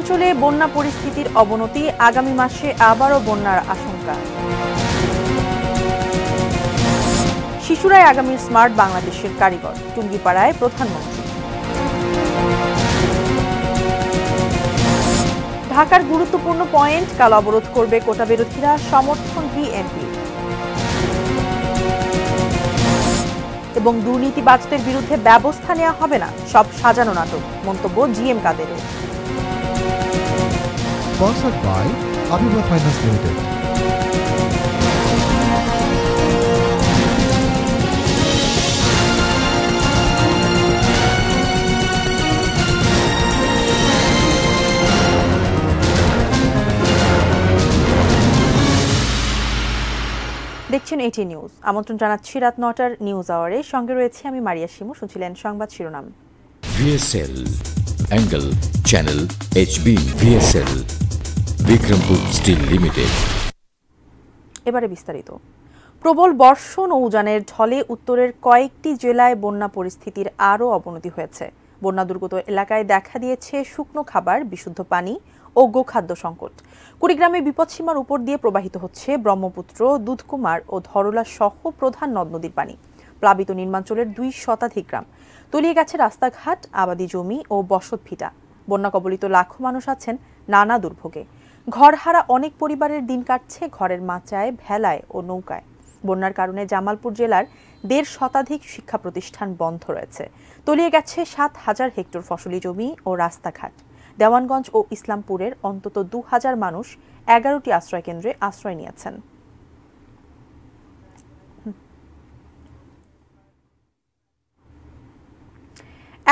নিম্নাঞ্চলে বন্যা পরিস্থিতির অবনতি, আগামী মাসে আবারও বন্যার আশঙ্কা। শিশুরাই আগামীর স্মার্ট বাংলাদেশের কারিগর, টুঙ্গিপাড়ায় প্রধানমন্ত্রী। ঢাকার গুরুত্বপূর্ণ পয়েন্ট কাল অবরোধ করবে কোটা বিরোধীরা, সমর্থন বিএনপি। এবং দুর্নীতিবাজদের বিরুদ্ধে ব্যবস্থা নেওয়া হবে না, সব সাজানো নাটক, মন্তব্য জিএম কাদেরের। Sponsored by Aviva Finance Limited. দেখছেন এটি নিউজ। আমন্ত্রণ জানাচ্ছি রাত ৯টার নিউজ আওয়ারে, সঙ্গে রয়েছে আমি মারিয়া শিমু। শুনছিলেন সংবাদ শিরোনাম। VSL Angle Channel HB VSL Bikrampur steel limited. এবারে বিস্তারিত। প্রবল বর্ষণ ও উজানের ঢলে উত্তরের কয়েকটি জেলায় বন্যা পরিস্থিতির আরও অবনতি হয়েছে। বন্যা দুর্গত এলাকায় দেখা দিয়েছে শুকনো খাবার, বিশুদ্ধ পানি ও গোখাদ্য সংকট। কুড়িগ্রামে বিপদসীমার উপর দিয়ে প্রবাহিত হচ্ছে ব্রহ্মপুত্র, দুধকুমার ও ধরলা সহ প্রধান নদ নদীর পানি। প্লাবিত নিম্নাঞ্চলের ২ শতাধিক গ্রাম, তলিয়ে গেছে রাস্তাঘাট, আবাদি জমি ও বসত ভিটা। বন্যা কবলিত লাখো মানুষ আছেন নানা দুর্ভোগে। ঘরহারা অনেক পরিবারের দিন কাটছে ঘরের মাচায়, ভেলায় ও নৌকায়। বন্যার কারণে জামালপুর জেলার ১.৫ শতাধিক শিক্ষা প্রতিষ্ঠান বন্ধ রয়েছে। তলিয়ে গেছে ৭,০০০ হেক্টর ফসলি জমি ও রাস্তাঘাট। দেওয়ানগঞ্জ ও ইসলামপুরের অন্তত ২,০০০ মানুষ ১১টি আশ্রয়কেন্দ্রে আশ্রয় নিয়েছেন।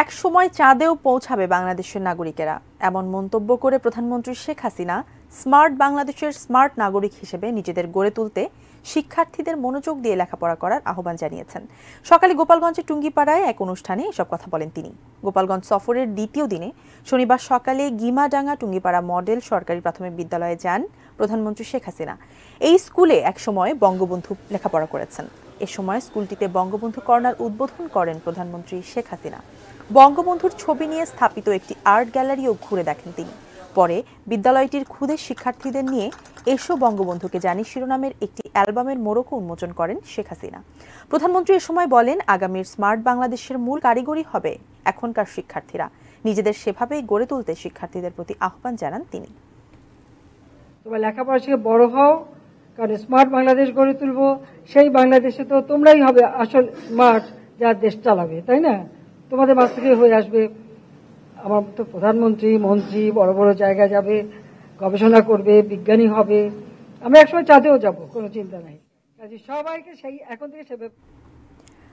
এক সময় চাঁদেও পৌঁছাবে বাংলাদেশের নাগরিকেরা, এমন মন্তব্য করে প্রধানমন্ত্রী শেখ হাসিনা স্মার্ট বাংলাদেশের স্মার্ট নাগরিক হিসেবে নিজেদের গড়ে তুলতে শিক্ষার্থীদের মনোযোগ দিয়ে লেখাপড়া করার আহ্বান জানিয়েছেন। সকালে গোপালগঞ্জের টুঙ্গিপাড়ায় এক অনুষ্ঠানে এসব কথা বলেন তিনি। গোপালগঞ্জ সফরের দ্বিতীয় দিনে শনিবার সকালে গিমাডাঙ্গা টুঙ্গিপাড়া মডেল সরকারি প্রাথমিক বিদ্যালয়ে যান প্রধানমন্ত্রী শেখ হাসিনা। এই স্কুলে একসময় বঙ্গবন্ধু লেখাপড়া করেছেন। এ সময় স্কুলটিতে বঙ্গবন্ধু কর্নার উদ্বোধন করেন প্রধানমন্ত্রী শেখ হাসিনা। বঙ্গবন্ধুর ছবি নিয়ে স্থাপিত একটি আর্ট গ্যালারিও ঘুরে দেখেন তিনি। পরে বিদ্যালয়টির ক্ষুদে শিক্ষার্থীদের নিয়ে এসো বঙ্গবন্ধুকে জানি শিরোনামের একটি অ্যালবামের মোড়কও উন্মোচন করেন শেখ হাসিনা। প্রধানমন্ত্রী এ সময় বলেন, আগামীর স্মার্ট বাংলাদেশের মূল কারিগরি হবে এখনকার শিক্ষার্থীরা। নিজেদের সেভাবেই গড়ে তুলতে শিক্ষার্থীদের প্রতি আহ্বান জানান তিনি। তোমরা লেখাপড়া শিখে বড় হও, কারণ স্মার্ট বাংলাদেশ গড়ে তুলবো। সেই বাংলাদেশে তো তোমরাই হবে আসল স্মার্ট, যা দেশ চালাবে, তাই না? তোমাদের মাঝ থেকে হয়ে আসবে আমার তো প্রধানমন্ত্রী, মন্ত্রী, বড় বড় জায়গায় যাবে, গবেষণা করবে, বিজ্ঞানী হবে। আমরা একসময় চাঁদেও যাব, কোনো চিন্তা নাই। কাজে সবাইকে সেই এখন থেকে সেভাবে।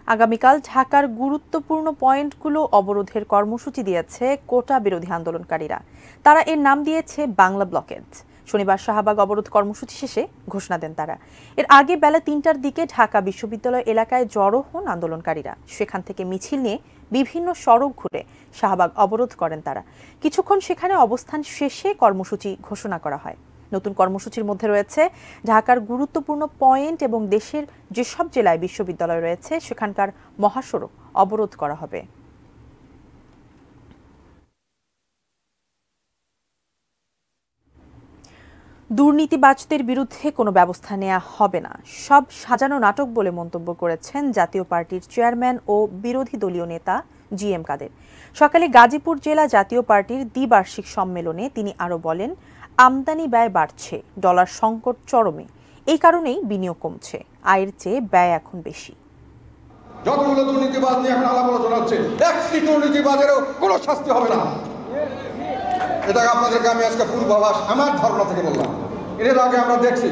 আগামীকাল ঢাকার গুরুত্বপূর্ণ পয়েন্টগুলো অবরোধের কর্মসূচি দিয়েছে কোটা বিরোধী আন্দোলনকারীরা। তারা এর নাম দিয়েছে বাংলা ব্লকেজ। শনিবার শাহবাগ অবরোধ কর্মসূচি শেষে ঘোষণা দেন তারা। এর আগে বেলা ৩টার দিকে ঢাকা বিশ্ববিদ্যালয় এলাকায় জড়ো হন আন্দোলনকারীরা। সেখান থেকে মিছিল নিয়ে বিভিন্ন সড়ক ঘুরে শাহবাগ অবরোধ করেন তারা। কিছুক্ষণ সেখানে অবস্থান শেষে কর্মসূচি ঘোষণা করা হয়। নতুন কর্মসূচির মধ্যে রয়েছে ঢাকার গুরুত্বপূর্ণ পয়েন্ট এবং দেশের যেসব জেলায় বিশ্ববিদ্যালয় রয়েছে সেখানকার মহাসড়ক অবরোধ করা হবে। দুর্নীতিবাজদের বিরুদ্ধে কোনো ব্যবস্থা নেওয়া হবে না, সব সাজানো নাটক বলে মন্তব্য করেছেন জাতীয় পার্টির চেয়ারম্যান ও বিরোধী দলীয় নেতা জিএম কাদের। সকালে গাজীপুর জেলা জাতীয় পার্টির দ্বিবার্ষিক সম্মেলনে তিনি আরও বলেন, আমদানি ব্যয় বাড়ছে, ডলার সংকট চরমে, এই কারণেই বিনিয়োগ কমছে, আয়ের চেয়ে ব্যয় এখন বেশি। যতগুলো দুর্নীতিবাজ নিয়ে এখন আলাপ আলোচনা হচ্ছে, একটি দুর্নীতিবাজেরও কোনো শাস্তি হবে না। এটা আপনাদেরকে আমি আজকে পূর্বাভাস আমার ধারণা থেকে বললাম। এর আগে আমরা দেখছি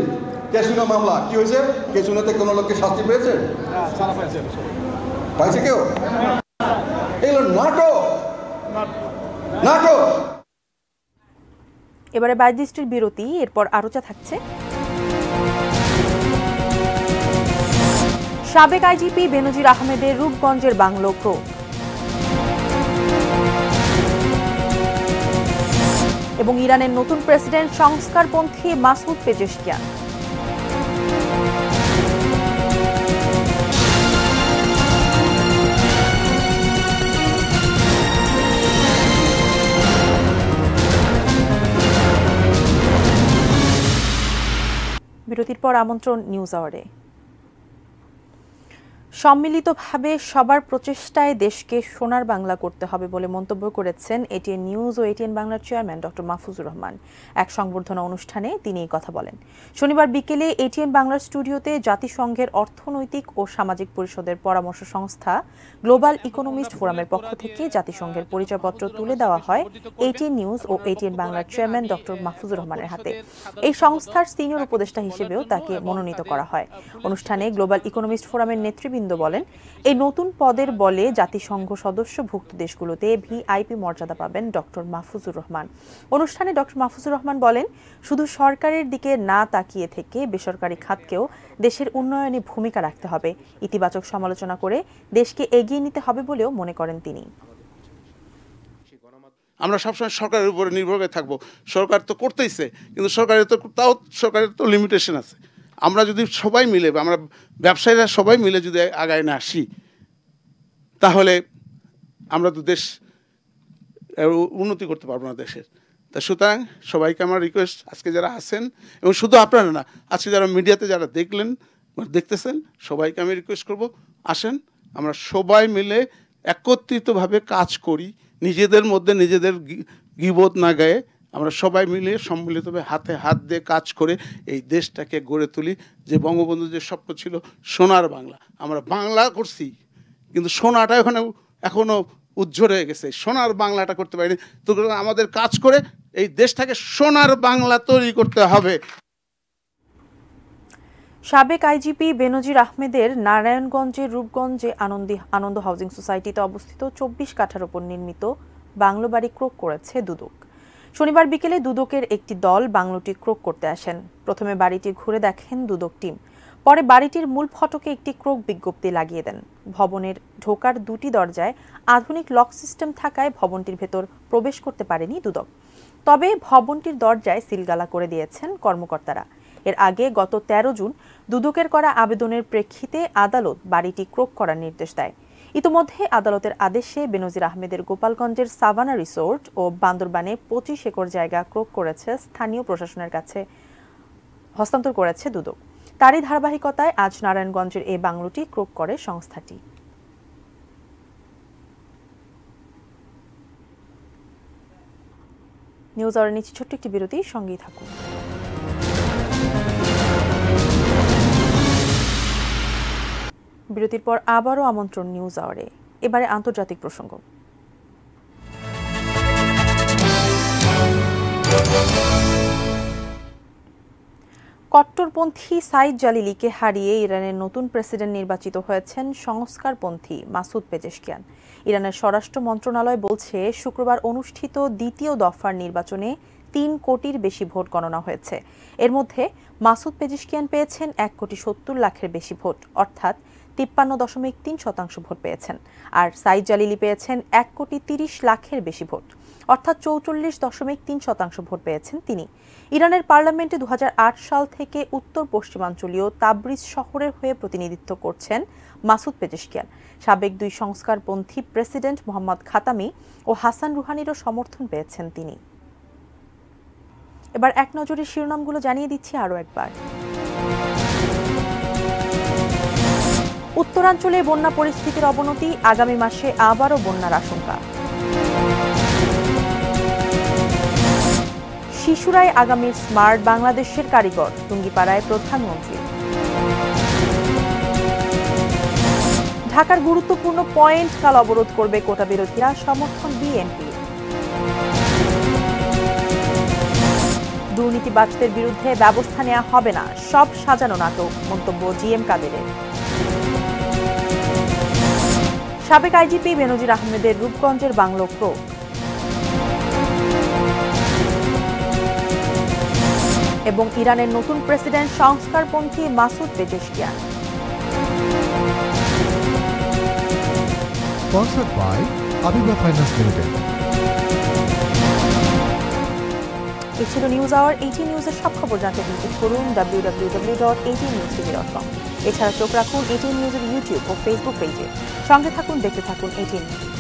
ক্যাসিনো মামলা কি হয়েছে, ক্যাসিনোতে কোনো লোককে শাস্তি পেয়েছে? পাইছে কেউ? এগুলো নাটক, নাটক। এবারে 22 দৃষ্টির বিরতি, এরপর আরোচা থাকছে। সাবেক আইজিপি বেনজির আহমেদের রূপগঞ্জের বাংলো ক্রোধ এবং ইরানের নতুন প্রেসিডেন্ট সংস্কারপন্থী মাসুদ পেজেশকিয়ান। বিরতির পর আমন্ত্রণ নিউজ আওয়ারে। সম্মিলিতভাবে সবার প্রচেষ্টায় দেশকে সোনার বাংলা করতে হবে বলে মন্তব্য করেছেন এটিএন নিউজ ও এটিএন বাংলার চেয়ারম্যান ডক্টর মাহফুজুর রহমান। এক সংবর্ধনা অনুষ্ঠানে তিনি এই কথা বলেন। শনিবার বিকেলে এটিএন বাংলার স্টুডিওতে জাতিসংঘের অর্থনৈতিক ও সামাজিক পরিষদের পরামর্শ সংস্থা গ্লোবাল ইকোনমিস্ট ফোরামের পক্ষ থেকে জাতিসংঘের পরিচয়পত্র তুলে দেওয়া হয় এটিএন নিউজ ও এটিএন বাংলার চেয়ারম্যান ডক্টর মাহফুজুর রহমানের হাতে। এই সংস্থার সিনিয়র উপদেষ্টা হিসেবেও তাকে মনোনীত করা হয়। অনুষ্ঠানে গ্লোবাল ইকোনমিস্ট ফোরামের নেতৃবৃন্দ বলেন, এই নতুন পদের বলে জাতিসংঘ সদস্যভুক্ত দেশগুলোতে ভিআইপি মর্যাদা পাবেন ডক্টর মাহফুজুর রহমান। অনুষ্ঠানে ডক্টর মাহফুজুর রহমান বলেন, শুধু সরকারের দিকে না তাকিয়ে থেকে বেসরকারি খাতকেও দেশের উন্নয়নে ভূমিকা রাখতে হবে। ইতিবাচক সমালোচনা করে দেশকে এগিয়ে নিতে হবে বলেও মনে করেন তিনি। আমরা সবসময় সরকারের উপরে নির্ভর করে থাকবো। সরকার তো করতেইছে, কিন্তু সরকারের তো লিমিটেশন আছে। আমরা যদি সবাই মিলে, আমরা ব্যবসায়ীরা সবাই মিলে যদি আগায় না আসি, তাহলে আমরা তো দেশ উন্নতি করতে পারবো না দেশের। তা সুতরাং সবাইকে আমার রিকোয়েস্ট, আজকে যারা আছেন এবং শুধু আপনারা না, আজকে যারা মিডিয়াতে যারা দেখতেছেন, সবাইকে আমি রিকোয়েস্ট করব, আসেন আমরা সবাই মিলে একত্রিতভাবে কাজ করি, নিজেদের মধ্যে নিজেদের গিবত না গায়ে আমরা সবাই মিলে সম্মিলিতভাবে হাতে হাত দিয়ে কাজ করে এই দেশটাকে গড়ে তুলি। যে বঙ্গবন্ধু যে স্বপ্ন ছিল সোনার বাংলা, আমরা বাংলা করছি, কিন্তু সোনাটা এখনো উজ্জ্বল হয়ে গেছে। সোনার বাংলাটা করতে পারিনি। তো আমাদের কাজ করে এই দেশটাকে সোনার বাংলা তৈরি করতে হবে। সাবেক আইজিপি বেনজির আহমেদের নারায়ণগঞ্জের রূপগঞ্জে আনন্দ হাউজিং সোসাইটিতে অবস্থিত 24 কাঠার উপর নির্মিত বাংলো বাড়ি ক্রোক করেছে দুদক। শনিবার বিকেলে দুদকের একটি দল বাংলোটি ক্রোক করতে আসেন। প্রথমে বাড়িটি ঘুরে দেখেন দুদক টিম, পরে বাড়িটির মূল ফটকে একটি ক্রোক বিজ্ঞপ্তি লাগিয়ে দেন। ভবনের ঢোকার দুটি দরজায় আধুনিক লক সিস্টেম থাকায় ভবনটির ভেতর প্রবেশ করতে পারেনি দুদক। তবে ভবনটির দরজায় সিলগালা করে দিয়েছেন কর্মকর্তারা। এর আগে গত 13 জুন দুদকের করা আবেদনের প্রেক্ষিতে আদালত বাড়িটি ক্রোক করার নির্দেশ দেয়। ইতোমধ্যে আদালতের আদেশে বেনজির আহমেদের গোপালগঞ্জের সাভানা রিসোর্ট ও বান্দরবানে 25 একর জায়গা ক্রোক করেছে স্থানীয় প্রশাসনের কাছে হস্তান্তর করেছে দুদক। তারই ধারাবাহিকতায় আজ নারায়ণগঞ্জের এই বাংলোটি ক্রোক করে সংস্থাটি। নিউজ আওয়ারের নিচে ছোট্ট একটি বিরতি, সঙ্গেই থাকুন। বিরতির পর আবারও আমন্ত্রণ নিউজ আওয়ারে। এবারে আন্তর্জাতিক প্রসঙ্গ। কট্টরপন্থী সাইদ জালিলিকে হারিয়ে ইরানের নতুন প্রেসিডেন্ট নির্বাচিত হয়েছেন সংস্কারপন্থী মাসুদ পেজেশকিয়ান। ইরানের স্বরাষ্ট্র মন্ত্রণালয় বলছে, শুক্রবার অনুষ্ঠিত দ্বিতীয় দফার নির্বাচনে 3 কোটির বেশি ভোট গণনা হয়েছে। এর মধ্যে মাসুদ পেজেশকিয়ান পেয়েছেন 1,70,00,000-এর বেশি ভোট, অর্থাৎ 53.3% ভোট পেয়েছেন। আর সাইদ জালিলি পেয়েছেন 1,30,00,000-এর বেশি ভোট, অর্থাৎ 44.3% ভোট পেয়েছেন তিনি। ইরানের পার্লামেন্টে 2008 সাল থেকে উত্তর পশ্চিমাঞ্চলীয় তাবরিজ শহরের হয়ে প্রতিনিধিত্ব করছেন মাসুদ পেজেশকিয়ান। সাবেক 2 সংস্কারপন্থী প্রেসিডেন্ট মোহাম্মদ খাতামি ও হাসান রুহানিরও সমর্থন পেয়েছেন তিনি। এবার এক নজরে শিরোনামগুলো জানিয়ে দিচ্ছি আরও একবার। উত্তরাঞ্চলে বন্যা পরিস্থিতির অবনতি, আগামী মাসে আবারও বন্যার আশঙ্কা। শিশুরাই আগামীর স্মার্ট বাংলাদেশের কারিগর, টুঙ্গিপাড়ায় প্রধানমন্ত্রী। ঢাকার গুরুত্বপূর্ণ পয়েন্ট কাল অবরোধ করবে কোটা বিরোধীরা, সমর্থন বিএনপি। দুর্নীতিবাজদের বিরুদ্ধে ব্যবস্থা নেওয়া হবে না, সব সাজানো নাটক, মন্তব্য জিএম কাদেরের। সাবেক আইজিপি বেনজির আহমেদের রূপগঞ্জের বাংলো ক্রোক। এবং ইরানের নতুন প্রেসিডেন্ট সংস্কারপন্থী Masoud Pezeshkian. Sponsored by Aviva Finance Limited. এই ছিল নিউজ আওয়ার। 18 নিউজের সব খবর জানতে ভিজিট করুন www.18newstv.com। এছাড়া চোখ রাখুন 18 নিউজের ইউটিউব ও ফেসবুক পেজে। সঙ্গে থাকুন, দেখতে থাকুন 18 নিউজ।